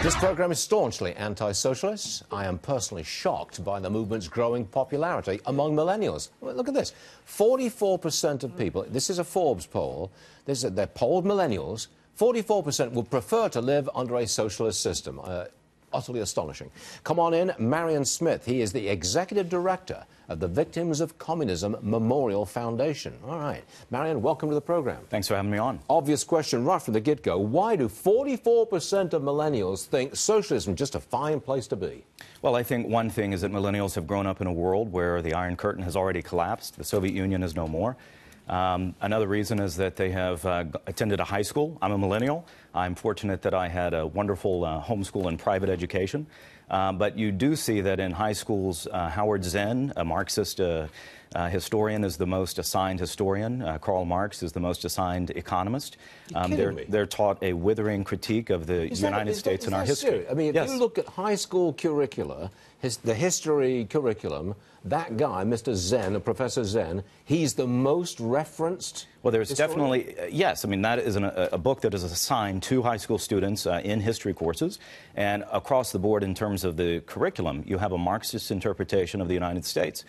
This program is staunchly anti-socialist. I am personally shocked by the movement's growing popularity among millennials. Well, look at this. 44% of people, this is a Forbes poll, they're polled millennials, 44% would prefer to live under a socialist system. Utterly astonishing. Come on in, Marion Smith. He is the executive director of the Victims of Communism Memorial Foundation. All right. Marion, welcome to the program. Thanks for having me on. Obvious question right from the get-go. Why do 44% of millennials think socialism is just a fine place to be? Well, I think one thing is that millennials have grown up in a world where the Iron Curtain has already collapsed. The Soviet Union is no more. Another reason is that they have attended a high school. I'm a millennial. I'm fortunate that I had a wonderful homeschool and private education. But you do see that in high schools, Howard Zinn, a Marxist historian, is the most assigned historian. Karl Marx is the most assigned economist. They're taught a withering critique of the United States and our history. Serious? I mean, if you look at high school curricula, the history curriculum, that guy, Mr. Zen, Professor Zen, he's the most referenced. Well, there's historian? definitely, yes. I mean, that is a book that is assigned to high school students in history courses. And across the board, in terms of the curriculum, you have a Marxist interpretation of the United States.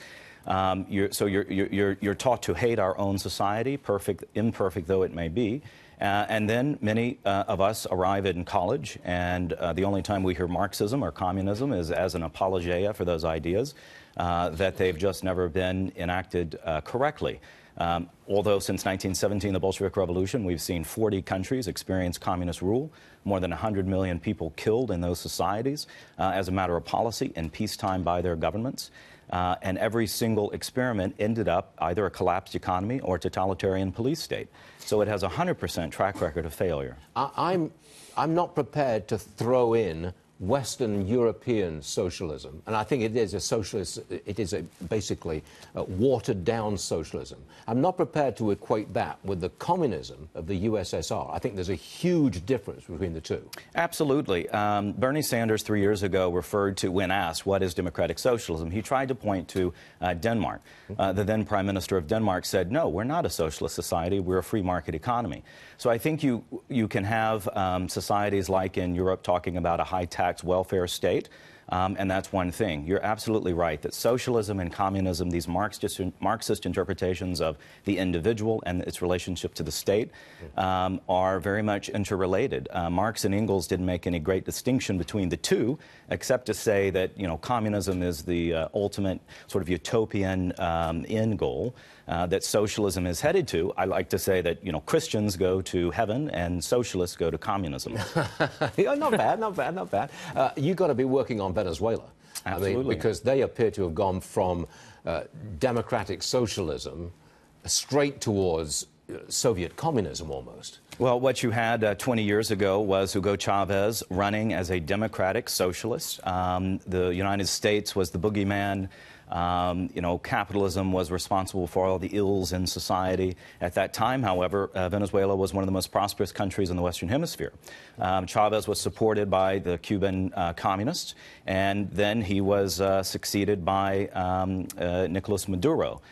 You're taught to hate our own society, imperfect though it may be. And then many of us arrive in college, and the only time we hear Marxism or communism is as an apologia for those ideas that they've just never been enacted correctly. Although since 1917, the Bolshevik Revolution, we've seen 40 countries experience communist rule, more than 100 million people killed in those societies as a matter of policy in peacetime by their governments. And every single experiment ended up either a collapsed economy or a totalitarian police state. So it has a 100% track record of failure. I'm not prepared to throw in Western European socialism, and I think it is a socialist, it is basically watered-down socialism. I'm not prepared to equate that with the communism of the USSR. I think there's a huge difference between the two. Absolutely. Bernie Sanders 3 years ago referred to, when asked, what is democratic socialism, he tried to point to Denmark. The then Prime Minister of Denmark said, no, we're not a socialist society, we're a free market economy. So I think you can have societies like in Europe talking about a high-tax welfare state, and that's one thing. You're absolutely right that socialism and communism, these Marxist interpretations of the individual and its relationship to the state, are very much interrelated. Marx and Engels didn't make any great distinction between the two, except to say that, you know, communism is the ultimate sort of utopian end goal that socialism is headed to. I like to say that, you know, Christians go to heaven and socialists go to communism. Yeah, not bad, not bad, not bad. You've got to be working on Venezuela. Absolutely. I mean, because they appear to have gone from democratic socialism straight towards Soviet communism almost. Well, what you had 20 years ago was Hugo Chavez running as a democratic socialist. The United States was the boogeyman. You know, capitalism was responsible for all the ills in society. At that time, however, Venezuela was one of the most prosperous countries in the Western Hemisphere. Chavez was supported by the Cuban communists, and then he was succeeded by Nicolas Maduro,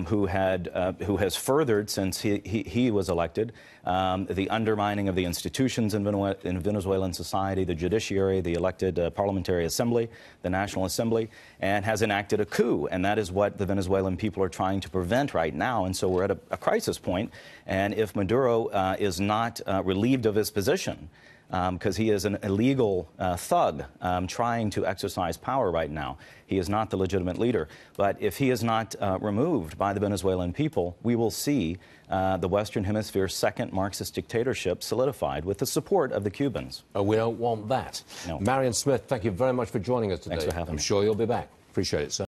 who has furthered, since he was elected, the undermining of the institutions in Venezuelan society, the judiciary, the elected parliamentary assembly, the National Assembly, and has enacted a coup. And that is what the Venezuelan people are trying to prevent right now. And so we're at a crisis point. And if Maduro is not relieved of his position, because he is an illegal thug trying to exercise power right now. He is not the legitimate leader. But if he is not removed by the Venezuelan people, we will see the Western Hemisphere's second Marxist dictatorship solidified with the support of the Cubans. Oh, we don't want that. No. Marion Smith, thank you very much for joining us today. Thanks for having me. I'm sure you'll be back. Appreciate it, sir.